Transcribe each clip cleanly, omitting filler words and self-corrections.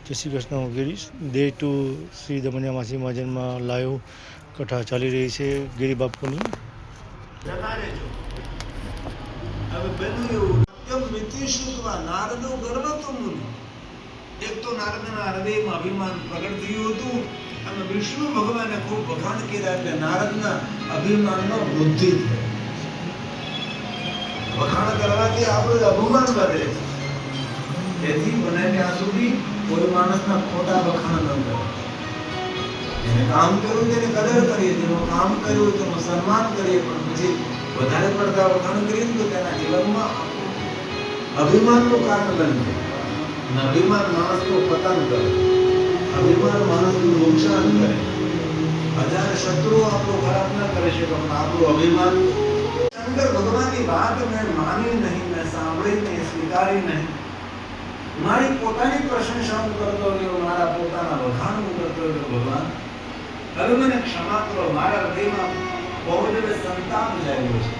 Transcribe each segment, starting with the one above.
જય શ્રી કૃષ્ણ. હું ગિરીશ. ડે 2 શ્રી દમનિયા માસી મહાજનમાં લાઈવ કથા ચાલી રહી છે ગિરી બાપુની. એક તો નારદના હૃદયમાં અભિમાન પ્રગટ થયું હતું અને વિષ્ણુ ભગવાને ખૂબ વખાણ કર્યા એટલે નારદના અભિમાનનો વૃદ્ધિ થઈ. વખાણ કરવાથી આપણું અભિમાન વધે છે. તેથી બને ત્યાં સુધી કોઈ માણસના ખોટા વખાણ ન કરે. જેને કામ કર્યું તેને કદર કરીએ, જેનું કામ કર્યું તેનું સન્માન કરીએ, પણ પછી વધારે પડતા વખાણ કરીએ તો તેના જીવનમાં અભિમાનનું કારણ બને. અભિમાન માણસનું પતન કરે, અભિમાન માણસનું નુકસાન કરે. હજાર શત્રુઓ આપણું ખરાબ ન કરી શકે પણ આપણું અભિમાન. શંકર ભગવાનની વાત મેં માની નહીં, મેં સાંભળી નહીં, સ્વીકારી નહીં. મારી પોતાની પ્રશંસા હું કરતો રહ્યો, મારા પોતાના વખાણ હું કરતો રહ્યો. ભગવાન હવે મને ક્ષમા કરો. મારા હૃદયમાં બહુ જ સંતાપ જાગ્યો છે.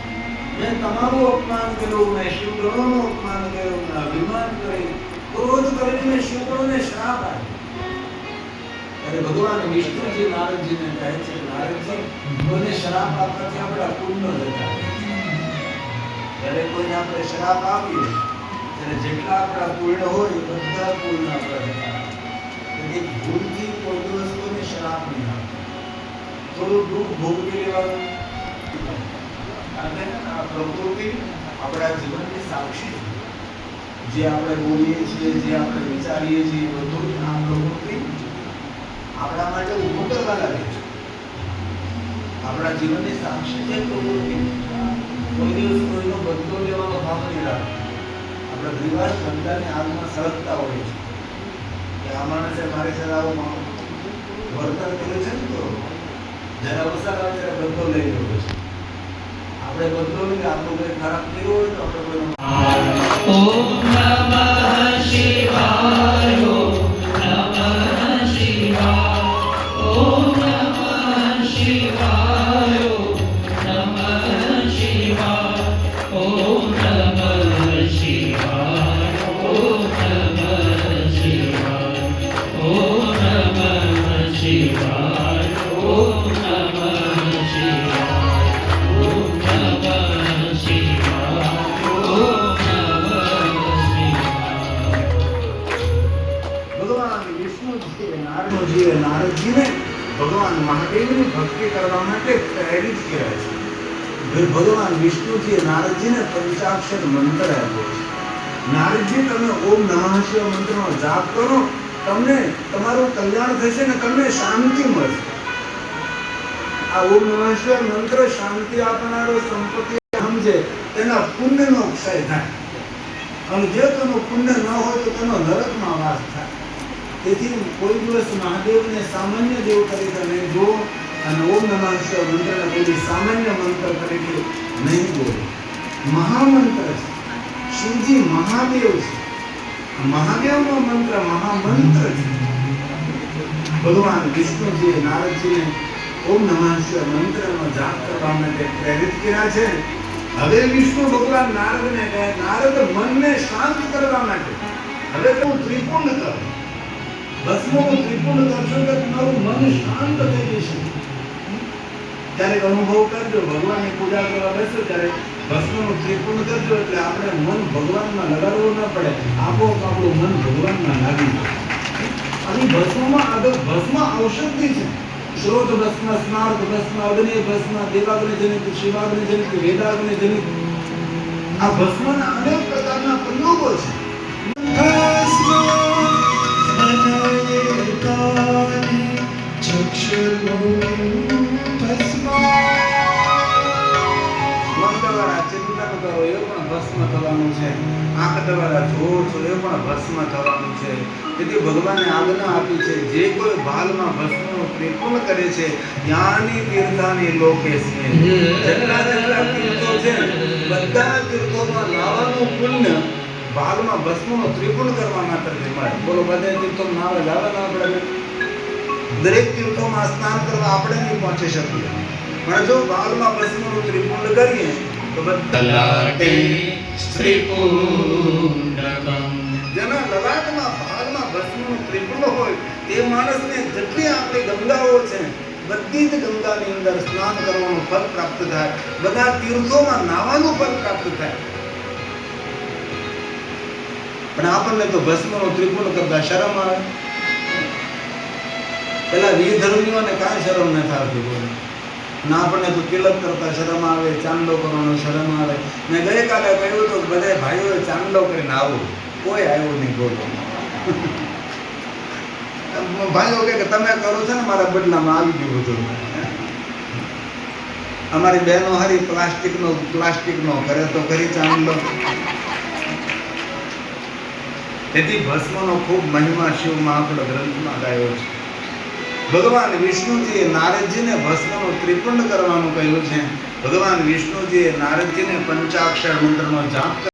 મેં તમારું અપમાન કર્યું, મેં શિવગણોનું અપમાન કર્યું, મેં અભિમાન કરી, ક્રોધ કરીને મેં શિવગણોને શ્રાપ આપ્યો. ત્યારે ભગવાન વિષ્ણુજી નારદજીને કહે છે, નારદજી, કોઈને શ્રાપ આપવાથી આપણા પુણ્ય જતા. જ્યારે કોઈને આપણે શ્રાપ આપીએ ત્યારે જેટલા આપણા પૂર્ણ હોય બધા પૂર્ણ આપણા જતા. તેથી ભૂલથી કોઈ દિવસ કોઈને શ્રાપ નહીં આપે. થોડું દુઃખ ભોગવી લેવાનું. આ પ્રકૃતિ આપણા જીવનની સાક્ષી છે. જે આપણે બોલીએ છીએ, જે આપણે વિચારીએ છીએ, બધું આ પ્રકૃતિ આપણા માટે ઊભું કરવા લાગે છે. આપણા જીવનની સાક્ષી છે પ્રકૃતિ. કોઈ દિવસ કોઈનો બદલો લેવાનો ભાવ નહીં રાખે. આપણા દિવાસ બધાની આગમાં સળગતા હોય છે કે આ માણસે મારી સાથે આવું વર્તન કર્યું છે ને, તો જયારે અવસર આવે ત્યારે બદલો લઈ લેવો છે. આપણે બદલો લઈએ, આપણું કંઈ ખરાબ થયું હોય તો આપણે કોઈ ઓમ નમઃ શિવાય, ઓમ નમઃ શિવાય, ઓમ નમઃ શિવાય, ઓમ નમઃ શિવાય, ઓમ નમઃ શિવાય, ઓમ નમઃ શિવાય, ઓમ નમઃ શિવાય, ઓમ નમઃ શિવાય, ઓમ નારદજીને ભગવાન મહાદેવની ભક્તિ કરવા માટે પ્રેરિત કર્યા છે. ભગવાન વિષ્ણુજીએ નારદજીને પંચાક્ષર મંત્ર આપ્યો છે. નારદજી, તમે ઓમ નમઃ શિવાય મંત્રનો જાપ કરો, તમને તમારું કલ્યાણ થશે ને તમને શાંતિ મળશે. આ ઓમ નમઃ શિવાય મંત્ર શાંતિ આપનારો, સંપત્તિ સમજે તેના પુણ્યનો ક્ષય થાય. અને જે તેનો પુણ્ય ન હોય તો તેનો નરકમાં વાસ થાય. તેથી કોઈ દિવસ મહાદેવને સામાન્ય દેવ તરીકે નહીં જો, અને ઓમ નમઃ શિવાય મંત્રને કોઈ સામાન્ય મંત્ર તરીકે નહીં બોલો. મહામંત્ર છે. શિવજી મહાદેવ છે. મહાદેવનો મંત્ર મહામંત્ર છે. ભગવાન વિષ્ણુજીએ નારદજીને ઓમ નમઃ શિવાય મંત્રનો જાપ કરવા માટે પ્રેરિત કર્યા છે. હવે વિષ્ણુ ભગવાન નારદને કહે, નારદ, મનને શાંત કરવા માટે હવે તું ત્રિપુંડ કર. ભસ્મનું ત્રિપુંડ કરશો કે તમારું મન શાંત થઈ જશે. ત્યારે અનુભવ કરજો, ભગવાનની પૂજા કરવા બેસો ત્યારે ભસ્મનું ત્રિપુંડ કરજો, એટલે આપણે મન ભગવાનમાં લગાડવું ન પડે. આપોઆપ આપણું મન ભગવાનમાં લાગી જાય. અને ભસ્મ ઔષધિ છે. શ્રોત ભસ્મ, સ્નાર્ત ભસ્મ, અગ્નિ ભસ્મ, દેવાગ્નિ જનિત, શિવાગ્નિ જનિત, વેદાગ્નિ જનિત. આ ભસ્મના અનેક પ્રકારના પ્રયોગો છે. તેથી ભગવાને આજ્ઞા આપી છે, જે કોઈ ભાલમાં ભસ્મનું ત્રિપુંડ કરે છે, યાની તીર્થાની લોકેસ્મે. જેટલા તીર્થો છે બધા તીર્થોમાં નાવાનું પુણ્ય ભાલમાં ભસ્મનું ત્રિપુંડ કરવા માટે મળે. બોલો, બધા તીર્થોમાં નાવા જવા ના પડે. દરેક તીર્થોમાં સ્નાન કરવા આપણે નહીં પહોંચી શકીએ, પણ જો ભાલમાં ભસ્મનું ત્રિપુંડ કરીએ તો બધા જેના લલાટમાં ભાલમાં ભસ્મનું ત્રિપુંડ હોય તે માણસને જેટલી આપણી ગંગાઓ છે બધી જ ગંગાની અંદર સ્નાન કરવાનું ફળ પ્રાપ્ત થાય, બધા તીર્થોમાં નાહવાનું ફળ પ્રાપ્ત થાય. પણ આપણને તો ભસ્મનો ત્રિપુંડ કરતા શરમ આવે. પેલા વિધર્મીઓને કાંઈ શરમ ન થતી બોલે, ના આપણને તો તિલક કરતા શરમ આવે, ચાંદલો કરવાનો શરમ આવે. મેં ગઈકાલે કહ્યું તો બધા ભાઈઓએ ચાંદલો કરીને આવું, કોઈ આવ્યું નહીં બોલો. ભાઈઓ કે તમે કરો છો ને મારા બદલામાં આવી ગયું બધું. અમારી બહેનો હારી પ્લાસ્ટિકનો કરે તો કરી ચાંદલો. તેથી ભસ્મનો ખૂબ મહિમા શિવ મહાપુરુષ ગ્રંથમાં ગાયો છે. ભગવાન વિષ્ણુજીએ નારદજીને ભસ્મનું ત્રિપુંડ કરવાનું કહ્યું છે. ભગવાન વિષ્ણુજીએ નારદજીને પંચાક્ષર મંત્રનો જાપ